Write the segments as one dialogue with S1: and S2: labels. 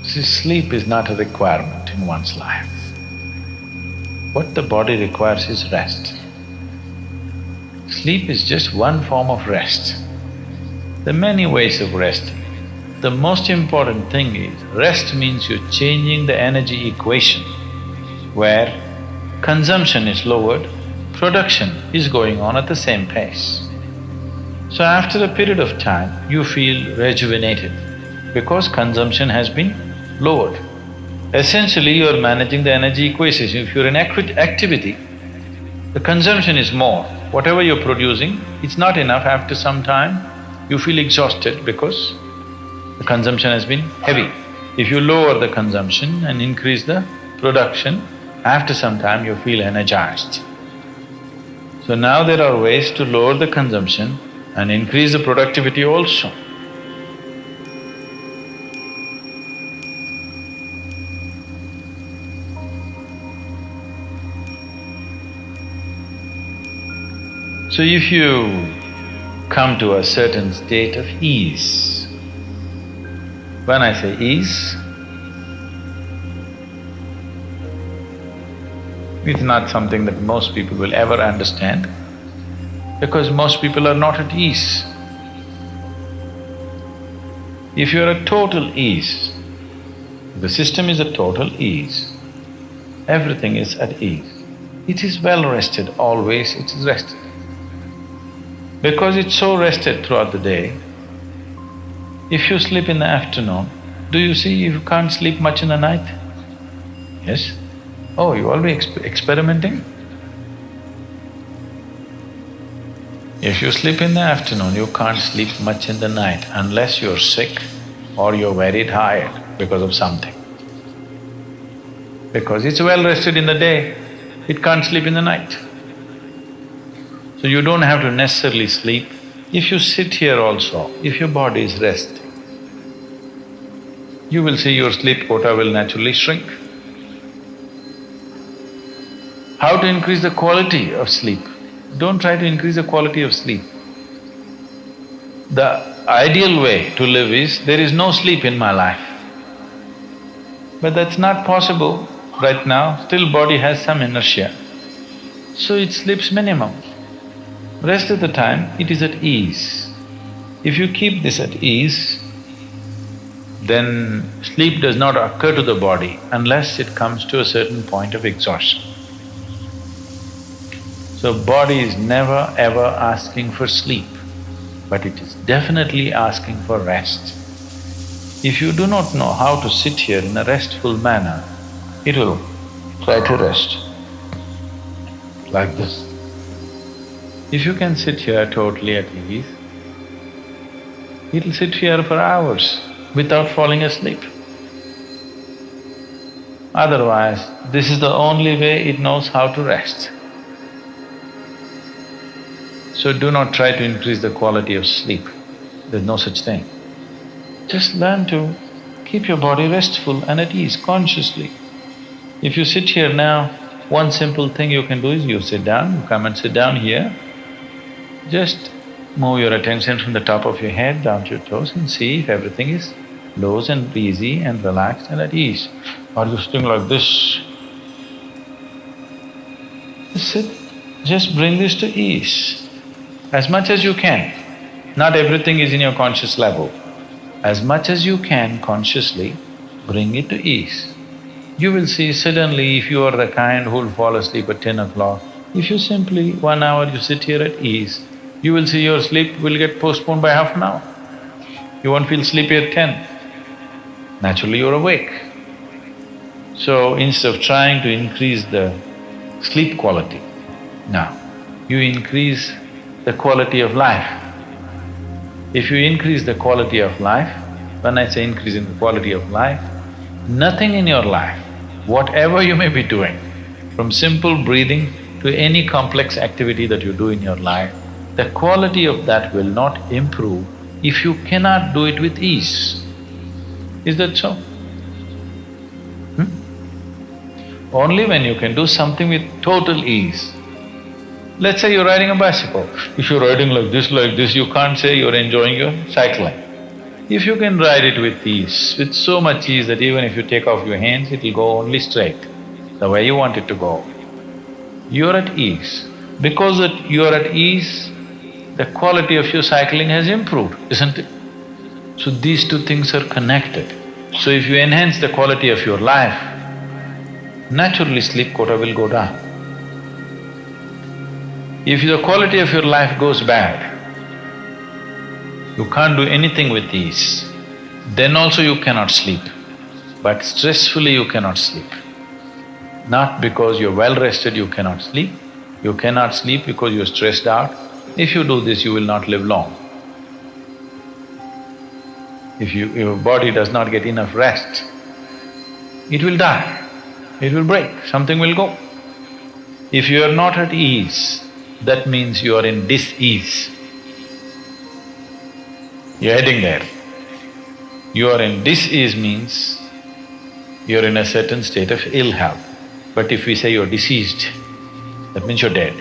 S1: See, sleep is not a requirement in one's life. What the body requires is rest. Sleep is just one form of rest. There are many ways of resting. The most important thing is, rest means you're changing the energy equation where consumption is lowered, production is going on at the same pace. So after a period of time, you feel rejuvenated because consumption has been lowered. Essentially, you're managing the energy equation. If you're in activity, the consumption is more. Whatever you're producing, it's not enough. After some time, you feel exhausted because the consumption has been heavy. If you lower the consumption and increase the production, after some time you feel energized. So now there are ways to lower the consumption and increase the productivity also. So if you come to a certain state of ease, when I say ease, it's not something that most people will ever understand because most people are not at ease. If you're at total ease, the system is at total ease, everything is at ease. It is well rested, always it is rested. Because it's so rested throughout the day, if you sleep in the afternoon, do you see you can't sleep much in the night? Yes? Oh, you always experimenting? If you sleep in the afternoon, you can't sleep much in the night unless you're sick or you're very tired because of something. Because it's well rested in the day, it can't sleep in the night. So you don't have to necessarily sleep. If you sit here also, if your body is resting, you will see your sleep quota will naturally shrink. How to increase the quality of sleep? Don't try to increase the quality of sleep. The ideal way to live is, there is no sleep in my life. But that's not possible right now, still body has some inertia, so it sleeps minimum. Rest of the time, it is at ease. If you keep this at ease, then sleep does not occur to the body unless it comes to a certain point of exhaustion. So body is never ever asking for sleep, but it is definitely asking for rest. If you do not know how to sit here in a restful manner, it will try to rest like this. If you can sit here totally at ease, it'll sit here for hours without falling asleep. Otherwise, this is the only way it knows how to rest. So do not try to increase the quality of sleep, there's no such thing. Just learn to keep your body restful and at ease consciously. If you sit here now, one simple thing you can do is you sit down, you come and sit down here. Just move your attention from the top of your head down to your toes and see if everything is loose and easy and relaxed and at ease. Or you're sitting like this. Just sit, just bring this to ease as much as you can. Not everything is in your conscious level. As much as you can consciously, bring it to ease. You will see suddenly if you are the kind who will fall asleep at 10 o'clock, if you simply 1 hour you sit here at ease, you will see your sleep will get postponed by half an hour. You won't feel sleepy at 10. Naturally you're awake. So instead of trying to increase the sleep quality, now you increase the quality of life. If you increase the quality of life, when I say increasing the quality of life, nothing in your life, whatever you may be doing, from simple breathing to any complex activity that you do in your life, the quality of that will not improve if you cannot do it with ease. Is that so? Only when you can do something with total ease. Let's say you're riding a bicycle. If you're riding like this, you can't say you're enjoying your cycling. If you can ride it with ease, with so much ease that even if you take off your hands, it'll go only straight, the way you want it to go. You're at ease. Because that you're at ease, the quality of your cycling has improved, isn't it? So these two things are connected. So if you enhance the quality of your life, naturally sleep quota will go down. If the quality of your life goes bad, you can't do anything with ease, then also you cannot sleep. But stressfully you cannot sleep. Not because you're well rested you cannot sleep, you cannot sleep because you're stressed out. If you do this, you will not live long. If your body does not get enough rest, it will die, it will break, something will go. If you are not at ease, that means you are in dis-ease. You're heading there. You are in dis-ease means you're in a certain state of ill health. But if we say you're diseased, that means you're dead.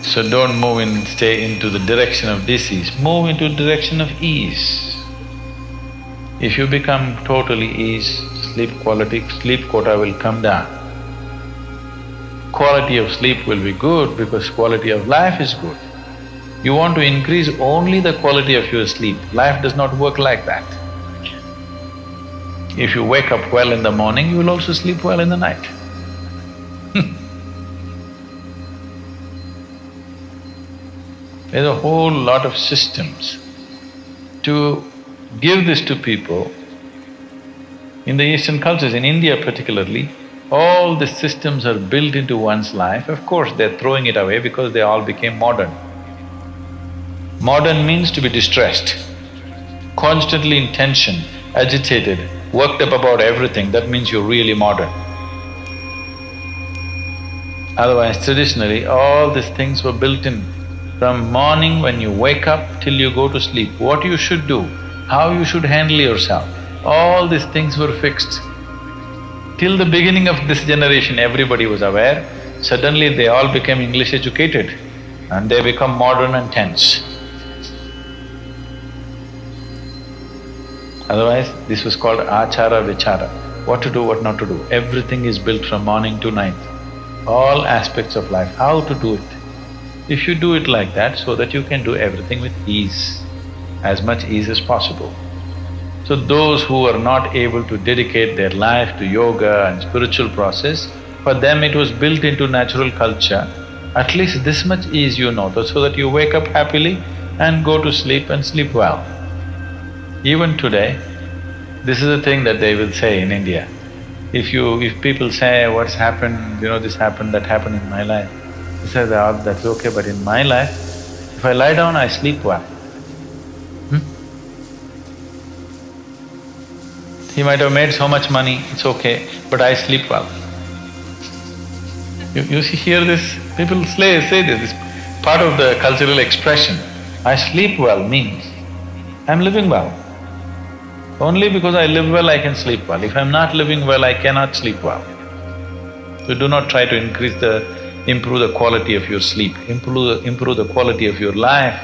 S1: So don't move in… stay into the direction of disease, move into the direction of ease. If you become totally ease, sleep quota will come down. Quality of sleep will be good because quality of life is good. You want to increase only the quality of your sleep. Life does not work like that. If you wake up well in the morning, you will also sleep well in the night. There's a whole lot of systems to give this to people. In the Eastern cultures, in India particularly, all the systems are built into one's life. Of course, they're throwing it away because they all became modern. Modern means to be distressed, constantly in tension, agitated, worked up about everything, that means you're really modern. Otherwise, traditionally, all these things were built in. From morning when you wake up till you go to sleep, what you should do, how you should handle yourself, all these things were fixed. Till the beginning of this generation, everybody was aware. Suddenly they all became English educated and they become modern and tense. Otherwise, this was called achara vichara, what to do, what not to do. Everything is built from morning to night, all aspects of life, how to do it. If you do it like that, so that you can do everything with ease, as much ease as possible. So those who are not able to dedicate their life to yoga and spiritual process, for them it was built into natural culture. At least this much ease you know, so that you wake up happily and go to sleep and sleep well. Even today, this is the thing that they will say in India. If people say, what's happened, this happened, that happened in my life, they say, that's okay, but in my life, if I lie down, I sleep well. He might have made so much money, it's okay, but I sleep well. You see, hear this, people say this part of the cultural expression. I sleep well means I'm living well. Only because I live well, I can sleep well. If I'm not living well, I cannot sleep well. So do not try to improve the quality of your sleep, improve the quality of your life,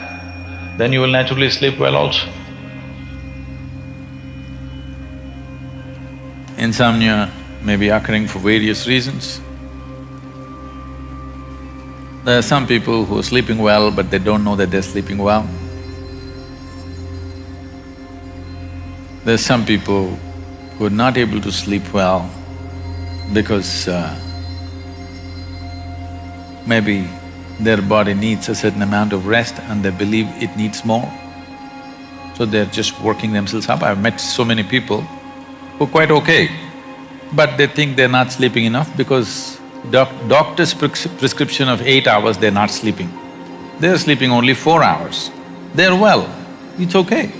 S1: then you will naturally sleep well also. Insomnia may be occurring for various reasons. There are some people who are sleeping well, but they don't know that they're sleeping well. There's some people who are not able to sleep well because maybe their body needs a certain amount of rest and they believe it needs more. So they're just working themselves up. I've met so many people who are quite okay, but they think they're not sleeping enough because doctor's prescription of 8 hours, they're not sleeping. They're sleeping only 4 hours. They're well, it's okay.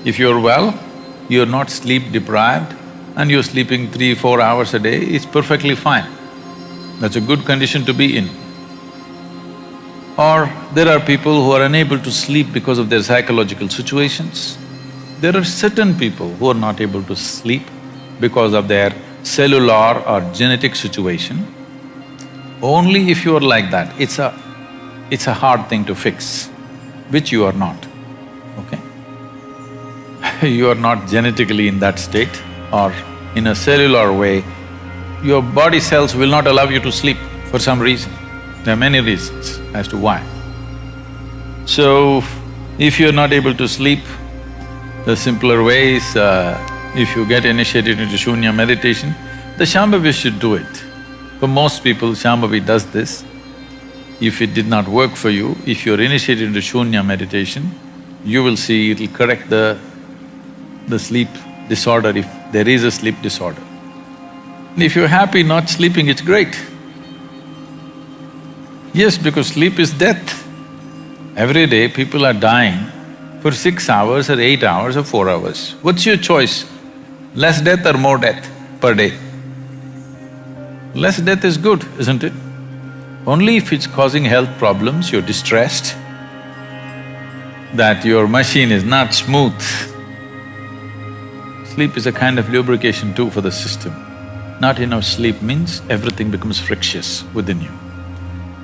S1: If you're well, you're not sleep deprived and you're sleeping 3-4 hours a day, it's perfectly fine. That's a good condition to be in. Or there are people who are unable to sleep because of their psychological situations. There are certain people who are not able to sleep because of their cellular or genetic situation. Only if you are like that, it's a hard thing to fix, which you are not. you are not genetically in that state or in a cellular way, your body cells will not allow you to sleep for some reason. There are many reasons as to why. So, if you're not able to sleep, the simpler way is, if you get initiated into Shunya meditation, the Shambhavi should do it. For most people, Shambhavi does this. If it did not work for you, if you're initiated into Shunya meditation, you will see it'll correct the sleep disorder if there is a sleep disorder. And if you're happy not sleeping, it's great. Yes, because sleep is death. Every day people are dying for 6 hours or 8 hours or 4 hours. What's your choice? Less death or more death per day? Less death is good, isn't it? Only if it's causing health problems, you're distressed, that your machine is not smooth. Sleep is a kind of lubrication too for the system. Not enough sleep means everything becomes frictious within you.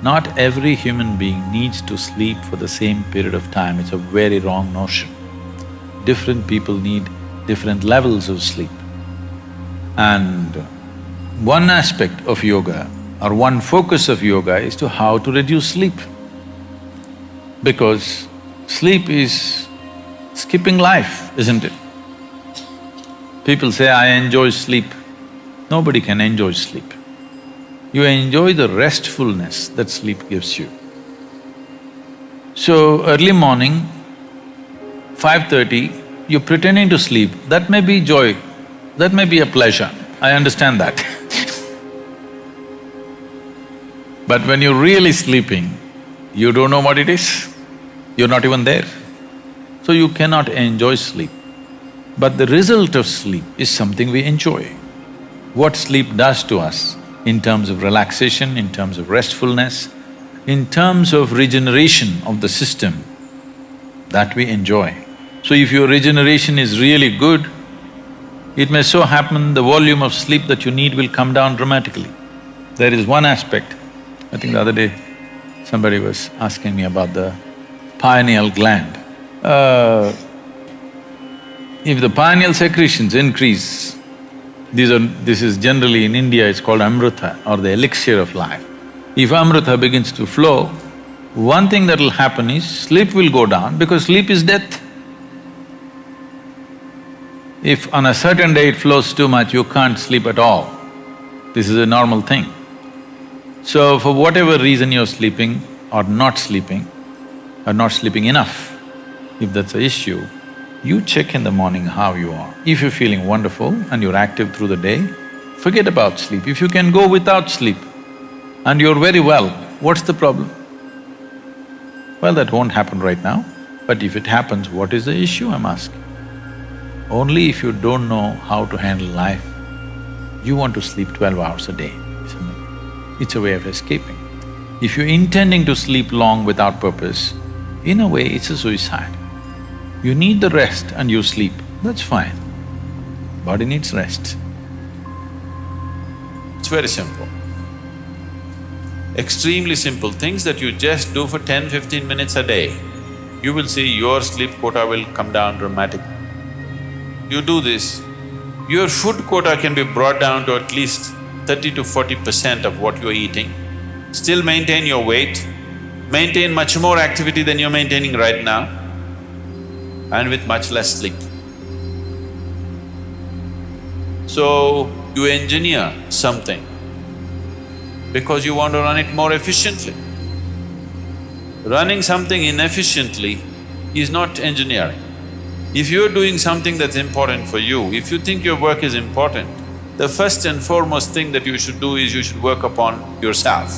S1: Not every human being needs to sleep for the same period of time, it's a very wrong notion. Different people need different levels of sleep. And one aspect of yoga or one focus of yoga is to how to reduce sleep. Because sleep is skipping life, isn't it? People say, I enjoy sleep. Nobody can enjoy sleep. You enjoy the restfulness that sleep gives you. So, early morning, 5:30, you're pretending to sleep, that may be joy, that may be a pleasure, I understand that. But when you're really sleeping, you don't know what it is, you're not even there. So you cannot enjoy sleep. But the result of sleep is something we enjoy. What sleep does to us in terms of relaxation, in terms of restfulness, in terms of regeneration of the system, that we enjoy. So if your regeneration is really good, it may so happen the volume of sleep that you need will come down dramatically. There is one aspect, I think the other day somebody was asking me about the pineal gland. If the pineal secretions increase, this is generally in India, it's called amrita or the elixir of life. If amrita begins to flow, one thing that will happen is sleep will go down because sleep is death. If on a certain day it flows too much, you can't sleep at all. This is a normal thing. So for whatever reason you're sleeping or not sleeping enough, if that's the issue, you check in the morning how you are. If you're feeling wonderful and you're active through the day, forget about sleep. If you can go without sleep and you're very well, what's the problem? Well, that won't happen right now, but if it happens, what is the issue, I'm asking? Only if you don't know how to handle life, you want to sleep 12 hours a day, isn't it? It's a way of escaping. If you're intending to sleep long without purpose, in a way it's a suicide. You need the rest and you sleep, that's fine. Body needs rest. It's very simple. Extremely simple things that you just do for 10-15 minutes a day, you will see your sleep quota will come down dramatically. You do this, your food quota can be brought down to at least 30 to 40% of what you're eating, still maintain your weight, maintain much more activity than you're maintaining right now, and with much less sleep. So, you engineer something because you want to run it more efficiently. Running something inefficiently is not engineering. If you're doing something that's important for you, if you think your work is important, the first and foremost thing that you should do is you should work upon yourself.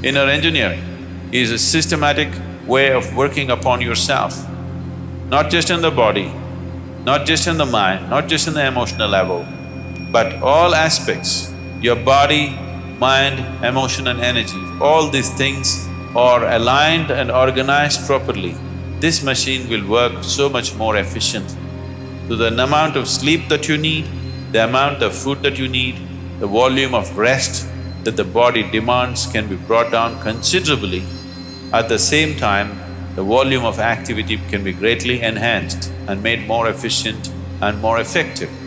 S1: Inner engineering is a systematic way of working upon yourself, not just in the body, not just in the mind, not just in the emotional level, but all aspects, your body, mind, emotion and energy, all these things are aligned and organized properly, this machine will work so much more efficiently. So the amount of sleep that you need, the amount of food that you need, the volume of rest that the body demands can be brought down considerably. At the same time, the volume of activity can be greatly enhanced.
S2: and made more efficient and more effective.